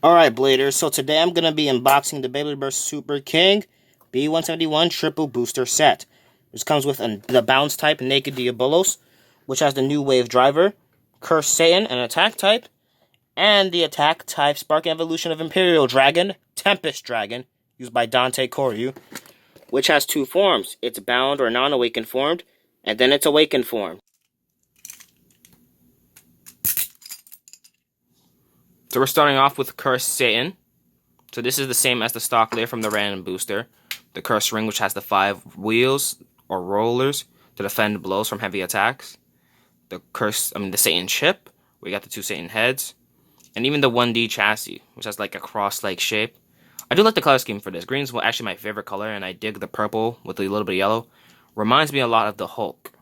Alright, Bladers, so today I'm going to be unboxing the Beyblade Burst Super King B171 Triple Booster Set. This comes with the Bounce type Naked Diabolos, which has the new Wave Driver, Curse Satan, an attack type, and the attack type Spark Evolution of Imperial Dragon, Tempest Dragon, used by Dante Koryu, which has two forms. It's bound or non-awakened formed, and then it's awakened form. So we're starting off with Curse Satan. So this is the same as the stock layer from the random booster. The Curse Ring, which has the 5 wheels or rollers to defend blows from heavy attacks. The Satan chip, we got the 2 Satan heads. And even the 1D chassis, which has like a cross-like shape. I do like the color scheme for this. Green is actually my favorite color, and I dig the purple with a little bit of yellow. Reminds me a lot of the Hulk.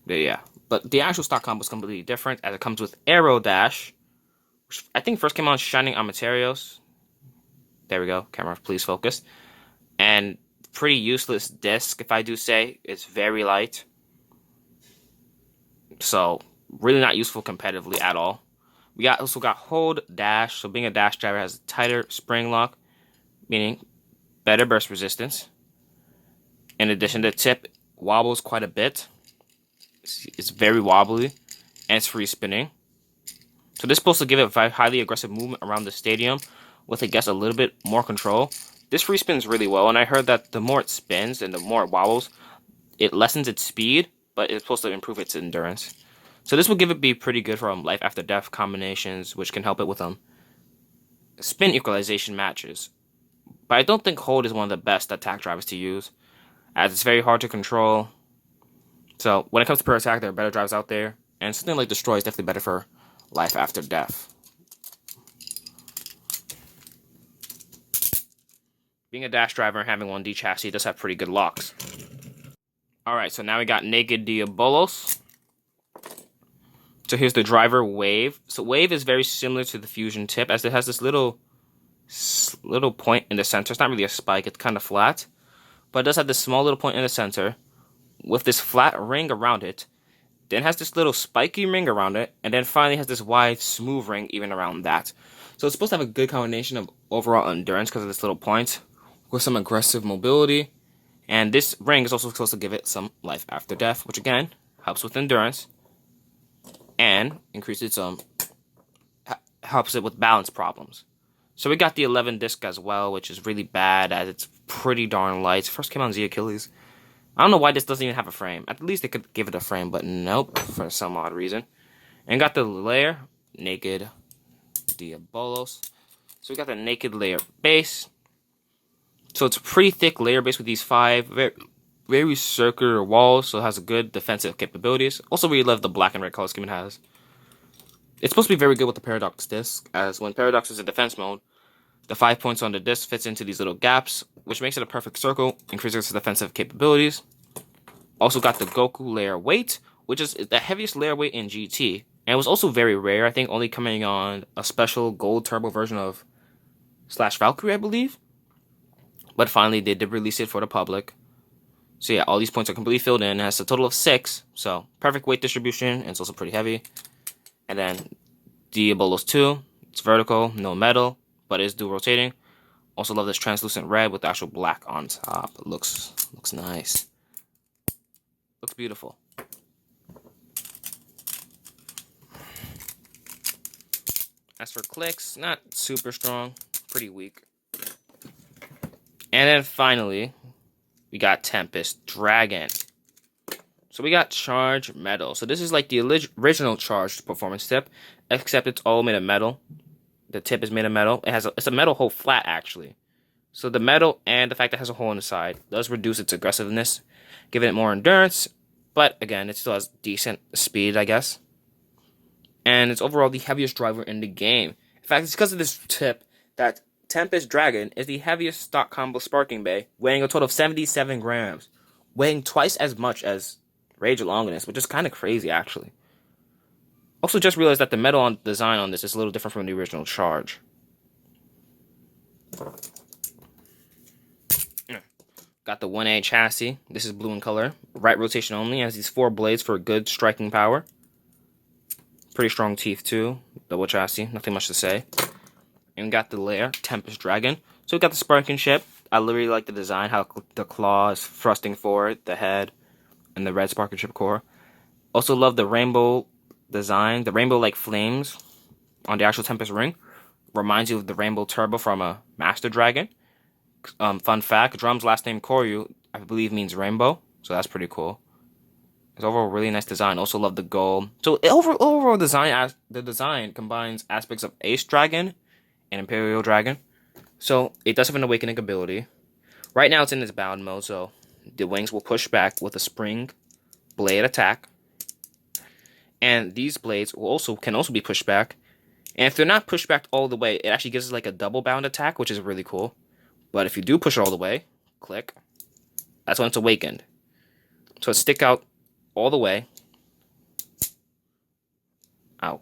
Yeah. But the actual stock combo is completely different, as it comes with Aero Dash, which I think first came out Shining Amaterios. There we go. Camera, please focus. And pretty useless disc, if I do say. It's very light. So, really not useful competitively at all. We also got Hold Dash. So, being a dash driver has a tighter spring lock, meaning better burst resistance. In addition, the tip wobbles quite a bit. It's very wobbly, and it's free spinning. So this is supposed to give it a highly aggressive movement around the stadium with, I guess, a little bit more control. This free spins really well, and I heard that the more it spins and the more it wobbles, it lessens its speed, but it's supposed to improve its endurance. So this will be pretty good for life after death combinations, which can help it with spin equalization matches. But I don't think Hold is one of the best attack drivers to use, as it's very hard to control. So when it comes to pure attack, there are better drivers out there, and something like Destroy is definitely better for life after death. Being a dash driver and having 1D chassis does have pretty good locks. Alright, so now we got Naked Diabolos. So here's the driver Wave. So Wave is very similar to the Fusion tip, as it has this little point in the center. It's not really a spike, it's kind of flat. But it does have this small little point in the center with this flat ring around it. Then has this little spiky ring around it, and then finally has this wide, smooth ring even around that. So it's supposed to have a good combination of overall endurance because of this little point, with some aggressive mobility. And this ring is also supposed to give it some life after death, which again, helps with endurance, and increases helps it with balance problems. So we got the 11 disc as well, which is really bad, as it's pretty darn light. First came out on Z Achilles. I don't know why this doesn't even have a frame. At least they could give it a frame, but nope, for some odd reason. And got the layer, Naked Diabolos. So we got the Naked layer base. So it's a pretty thick layer base with these 5 very circular walls, so it has a good defensive capabilities. Also, we love the black and red color scheme it has. It's supposed to be very good with the Paradox disc, as when Paradox is in defense mode, the 5 points on the disc fits into these little gaps, which makes it a perfect circle, increases its defensive capabilities. Also got the Goku layer weight, which is the heaviest layer weight in GT. And it was also very rare, I think only coming on a special gold turbo version of Slash Valkyrie, I believe. But finally, they did release it for the public. So yeah, all these points are completely filled in. It has a total of 6, so perfect weight distribution, and it's also pretty heavy. And then Diabolos 2, it's vertical, no metal, but it is dual rotating. Also love this translucent red with the actual black on top. It looks nice. Looks beautiful. As for clicks, not super strong, pretty weak. And then finally, we got Tempest Dragon. So we got Charge Metal. So this is like the original Charged Performance tip, except it's all made of metal. The tip is made of metal. It's a metal hole flat, actually. So the metal and the fact that it has a hole in the side does reduce its aggressiveness, giving it more endurance. But again, it still has decent speed, I guess. And it's overall the heaviest driver in the game. In fact, it's because of this tip that Tempest Dragon is the heaviest stock combo Sparking Bay, weighing a total of 77 grams. Weighing twice as much as Rage Longinus, which is kind of crazy, actually. Also just realized that the metal design on this is a little different from the original Charge. Got the 1A chassis. This is blue in color. Right rotation only. It has these 4 blades for good striking power. Pretty strong teeth too. Double chassis. Nothing much to say. And we got the lair, Tempest Dragon. So we got the sparking ship. I literally like the design, how the claw is thrusting forward, the head, and the red sparking ship core. Also love the rainbow design, the rainbow like flames on the actual Tempest ring. Reminds you of the rainbow turbo from a Master Dragon. Fun fact, Drum's last name Koryu, I believe, means rainbow. So that's pretty cool. It's overall really nice design. Also love the gold. So overall design, the design combines aspects of Ace Dragon and Imperial Dragon. So it does have an awakening ability. Right now it's in its bound mode, so the wings will push back with a spring blade attack. And these blades can also be pushed back. And if they're not pushed back all the way, it actually gives us like a double bound attack, which is really cool. But if you do push it all the way, click, that's when it's awakened. So it stick out all the way. Ow.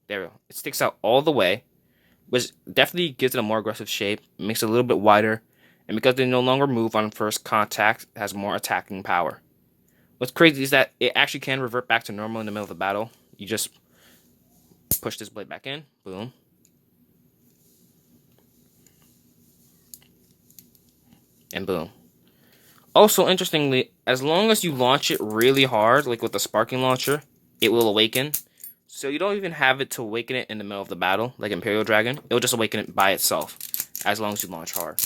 There we go. It sticks out all the way, which definitely gives it a more aggressive shape, makes it a little bit wider, and because they no longer move on first contact, it has more attacking power. What's crazy is that it actually can revert back to normal in the middle of the battle. You just push this blade back in, boom. And boom. Also, interestingly, as long as you launch it really hard, like with the sparking launcher, it will awaken. So you don't even have it to awaken it in the middle of the battle, like Imperial Dragon. It will just awaken it by itself, as long as you launch hard.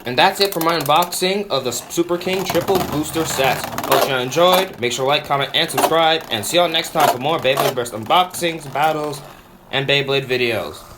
And that's it for my unboxing of the Super King Triple Booster Set. Hope you enjoyed. Make sure to like, comment, and subscribe. And see y'all next time for more Beyblade Burst unboxings, battles, and Beyblade videos.